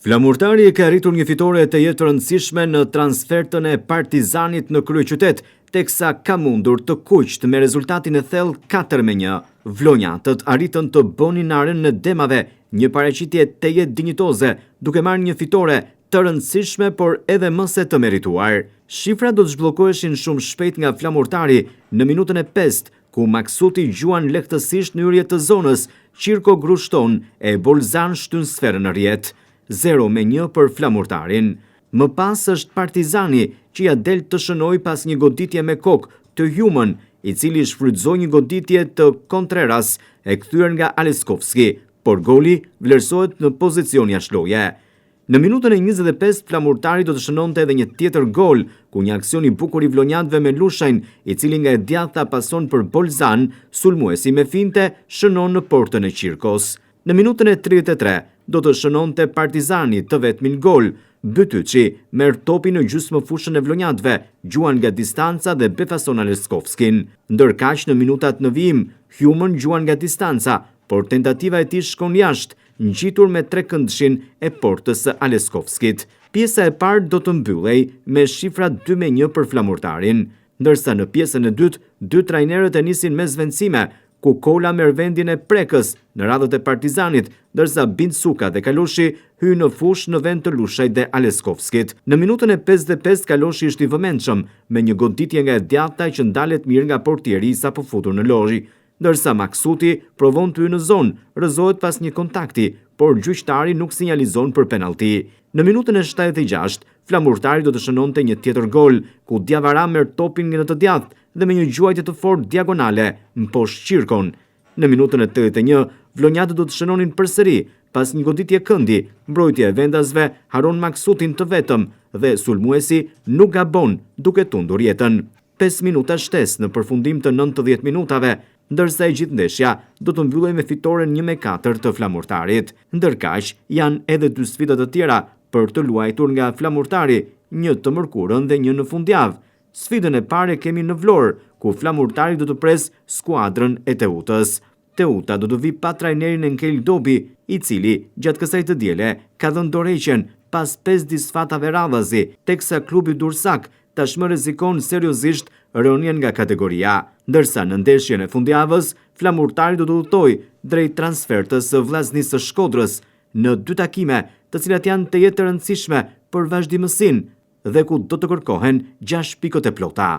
Flamurtari ka arritur një fitore të jetë të rëndësishme në transfertën e Partizanit në kryeqytet, teksa ka mundur të kuqt me rezultatin e thellë 4-1. Vlonjatët arritën të bënin arën në Demave një paraqitje të jetë dinjitoze, duke marrë një fitore të rëndësishme por edhe më se të merituar. Shifra do të zhbllokoheshin shumë shpejt nga Flamurtari në minutën e 5, ku Maksuti gjuan lehtësisht në hyrje të zonës, Qirko Grushton e Bolzan shtyn sferën në rjet. 0-1 për Flamurtarin. Më pas është Partizani që ja del të shënoj pas një goditje me kokë të Human, i cili shfrytëzoi një goditje të Contreras e kthyer nga Aleskovski, por goli vlerësohet në pozicion jashtëloje. Në minutën e 25 Flamurtari do të shënonte edhe një tjetër gol, ku një aksion i bukur i vlonjatëve me Lushajn, i cili nga e djathta pason për Bolzan, sulmuesi me finte shënon në portën e Qirkos. Në minutën e 33 do të shënonte Partizani të vetmin gol. Bytyçi merr topin në gjysmëfushën e vlonjatëve, gjuan nga distanca dhe befason Aleskovskin. Ndërkaq në minutat në vijim, Human gjuan nga distanca, por tentativa e tij shkon jashtë, ngjitur me 3 këndëshin e portës së Aleskovskit. Pjesa e parë do të mbyllej me shifra 2-1 për Flamurtarin, ndërsa në pjesën e dytë, dy trajnerët e nisin me zvendësime, ku Kola merr vendin e prekës në radhët e Partizanit, ndërsa Bindsuka dhe Kaloshi hynë në fushë në vend të Lushajt dhe Aleskovskit. Në minutën e 55 Kaloshi është i vëmendshëm me një goditje nga e djathta që ndalet mirë nga portieri sapo futur në lozhi, ndërsa Maksuti provon të hyjë në zonë, rrëzohet pas një kontakti, por gjyqtari nuk sinjalizon për penalti. Në minutën e 76, Flamurtari do të shënonte një tjetër gol, ku Diawara merr topin nga në të djathtë dhe me një gjuajtje të fortë diagonale mposhtë Qirkon. Në minutën e 81, vlonjatët do të shënonin përsëri, pas një goditje këndi, mbrojtja e vendasve haron Maksutin të vetëm dhe sulmuesi nuk gabon duke tundur jetën. 5 minuta shtesë në përfundim të 90 minutave, ndërsa e gjithë ndeshja do të mbyllej me fitoren 1-4 të Flamurtarit. Ndërkaq, janë edhe 2 sfida të tjera për të luajtur nga Flamurtari, një të mërkurën dhe një në fundjavë. Sfidën e parë kemi në Vlorë, ku Flamurtari do të pres skuadrën e Teutës. Teuta do të vi pa trajnerin Enkel Dobi, i cili gjatë kësaj të diele ka dhënë dorëheqjen pas 5 disfatave radhazi, teksa klubi Durrësak tashmë rrezikon seriozisht rënien nga kategoria. Ndërsa në ndeshjen e fundjavës, Flamurtari do të udhtojë drejt transfertës së vllaznisë së Shkodrës në 2 takime, të cilat janë të jetë të rëndësishme për vazhdimësinë dhe ku do të kërkohen 6 pikët e plota.